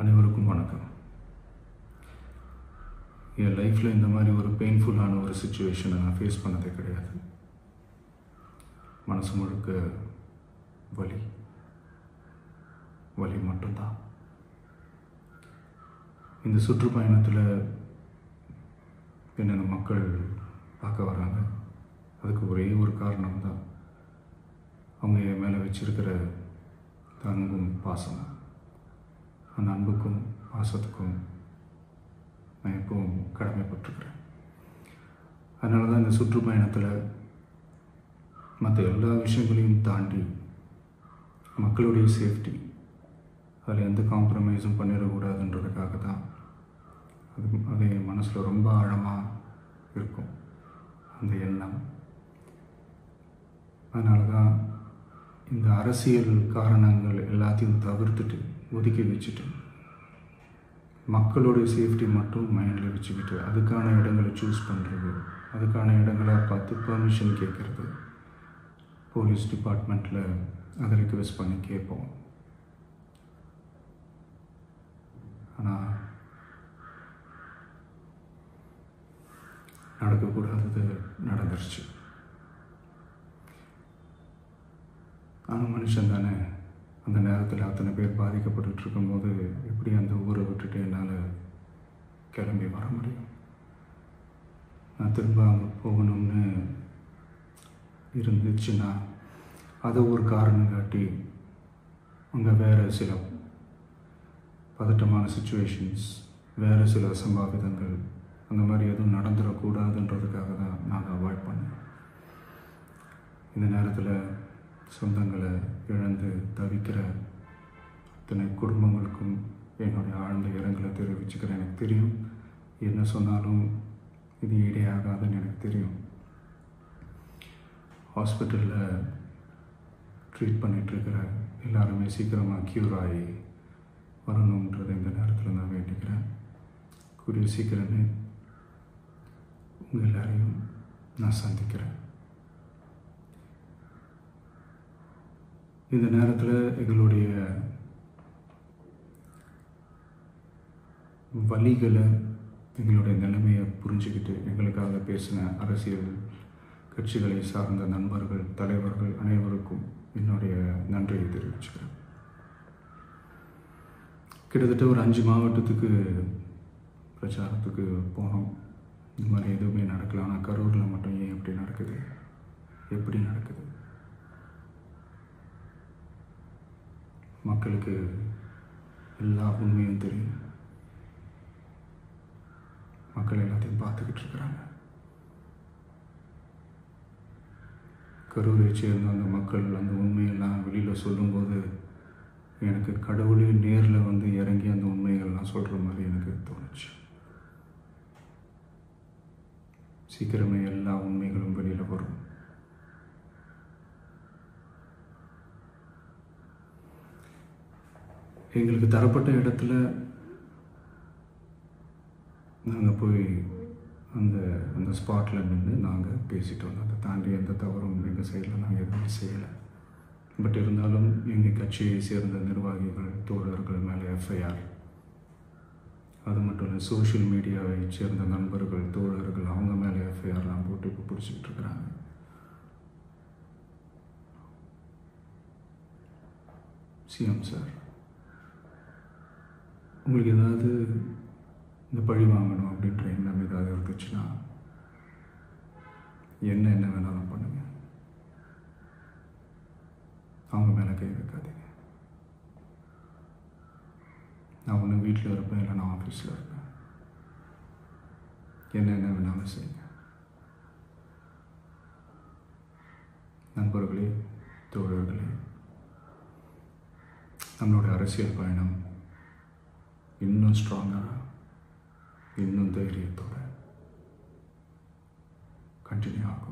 அனைவருக்கும் வணக்கம். என் லைஃப்பில் இந்த மாதிரி ஒரு பெயின்ஃபுல்லான ஒரு சுச்சுவேஷனை நான் ஃபேஸ் பண்ணதே கிடையாது. மனசு முழுக்க வலி மட்டும்தான். இந்த சுற்றுப்பயணத்தில் என்னென்ன மக்கள் பார்க்க வராங்க, அதுக்கு ஒரே ஒரு காரணம் தான், அவங்க என் மேலே வச்சிருக்கிற அன்பும் பாசம். அந்த அன்புக்கும் பாசத்துக்கும் நான் எப்பவும் கடமைப்பட்டிருக்கிறேன். அதனால தான் இந்த சுற்றுப்பயணத்தில் மற்ற எல்லா விஷயங்களையும் தாண்டி மக்களுடைய சேஃப்டி, அதில் எந்த காம்ப்ரமைஸும் பண்ணிடக்கூடாதுன்றதுக்காக தான் அது என் மனசில் ரொம்ப ஆழமாக இருக்கும் அந்த எண்ணம். அதனால தான் இந்த அரசியல் காரணங்கள் எல்லாத்தையும் தவிர்த்துட்டு ஒதுக்கி வச்சுட்டு மக்களுடைய சேஃப்டி மட்டும் மைண்டில் வச்சுக்கிட்டு அதுக்கான இடங்களை சூஸ் பண்ணுறது, அதுக்கான இடங்களை பார்த்து பெர்மிஷன் கேட்குறது, போலீஸ் டிபார்ட்மெண்ட்டில் அதை ரிக்வெஸ்ட் பண்ணி கேட்போம். ஆனால் நடக்கக்கூடாதது நடந்துருச்சு. நானும் மனுஷன் தானே. அந்த நேரத்தில் அத்தனை பேர் பாதிக்கப்பட்டு இருக்கும்போது எப்படி அந்த ஊரை விட்டுட்டு என்னால் கிளம்பி வர முடியும்? நான் திரும்ப அங்கே போகணும்னு இருந்துச்சுன்னா அதை ஒரு காரணம் காட்டி அங்கே வேறு சில பதட்டமான சுச்சுவேஷன்ஸ், வேறு சில அசம்பாவிதங்கள் அந்த மாதிரி எதுவும் நடந்துடக்கூடாதுன்றதுக்காக தான் நான் அவாய்ட் பண்ணேன். இந்த நேரத்தில் சொந்தங்களை இழந்து தவிக்கிற அத்தனை குடும்பங்களுக்கும் என்னுடைய ஆழ்ந்த இரங்கலை தெரிவிச்சுக்கிறேன். எனக்கு தெரியும், என்ன சொன்னாலும் இது ஈடேயாகாதுன்னு எனக்கு தெரியும். ஹாஸ்பிட்டலில் ட்ரீட் பண்ணிகிட்ருக்கிற எல்லாருமே சீக்கிரமாக க்யூர் ஆகி வரணுன்றதை இந்த நேரத்தில் நான் வேண்டிக்கிறேன். கூடிய சீக்கிரமே உங்கள் எல்லாரையும் நான் சந்திக்கிறேன். இந்த நேரத்தில் எங்களுடைய வலிகளை, எங்களுடைய நிலைமையை புரிஞ்சுக்கிட்டு எங்களுக்காக பேசின அரசியல் கட்சிகளை சார்ந்த நண்பர்கள், தலைவர்கள் அனைவருக்கும் என்னுடைய நன்றியை தெரிவிச்சுக்கிறேன். கிட்டத்தட்ட ஒரு 5 மாவட்டத்துக்கு பிரச்சாரத்துக்கு போனோம். இந்த மாதிரி எதுவுமே நடக்கல. ஆனால் கரூரில் மட்டும் ஏன் எப்படி நடக்குது? மக்களுக்கு எல்லா உண்மையும் தெரியும். மக்கள் எல்லாத்தையும் பார்த்துக்கிட்டு இருக்கிறாங்க. கரூரை சேர்ந்த அந்த மக்கள் அந்த உண்மையெல்லாம் வெளியில் சொல்லும்போது எனக்கு கடவுளே நேரில் வந்து இறங்கி அந்த உண்மைகள்லாம் சொல்கிற மாதிரி எனக்கு தோணுச்சு. சீக்கிரமே எல்லா உண்மைகளும் வெளியில் வரும். எங்களுக்கு தரப்பட்ட இடத்துல நாங்கள் போய் அந்த ஸ்பாட்டில் நின்று நாங்கள் பேசிட்டு வந்தோம். அதை தாண்டி எந்த தவறும் எங்கள் சைடில் நாங்கள் எதுவும் செய்யலை. பட் இருந்தாலும் எங்கள் கட்சியை சேர்ந்த நிர்வாகிகள், தோழர்கள் மேலே எஃப்ஐஆர், அது மட்டும் இல்லை சோஷியல் மீடியாவை சேர்ந்த நண்பர்கள், தோழர்கள் அவங்க மேலே எஃப்ஐஆர்லாம் போட்டு இப்போ பிடிச்சிக்கிட்டு இருக்கிறாங்க. சிஎம் சார், உங்களுக்கு ஏதாவது இந்த பழி வாங்கணும் அப்படின்ற எண்ணம் ஏதாவது இருந்துச்சுன்னா என்ன வேணாலும் பண்ணுங்க. அவங்க மேலே கை வைக்காதீங்க. நான் ஒன்று வீட்டில் இருப்பேன், இல்லை நான் ஆஃபீஸில் இருப்பேன். என்ன வேணாலும் செய்யுங்க. நண்பர்களே, தோழர்களே, நம்மளுடைய அரசியல் பயணம் இன்னும் ஸ்ட்ராங்காக, இன்னும் தைரியத்தோட கண்டினியூ ஆகும்.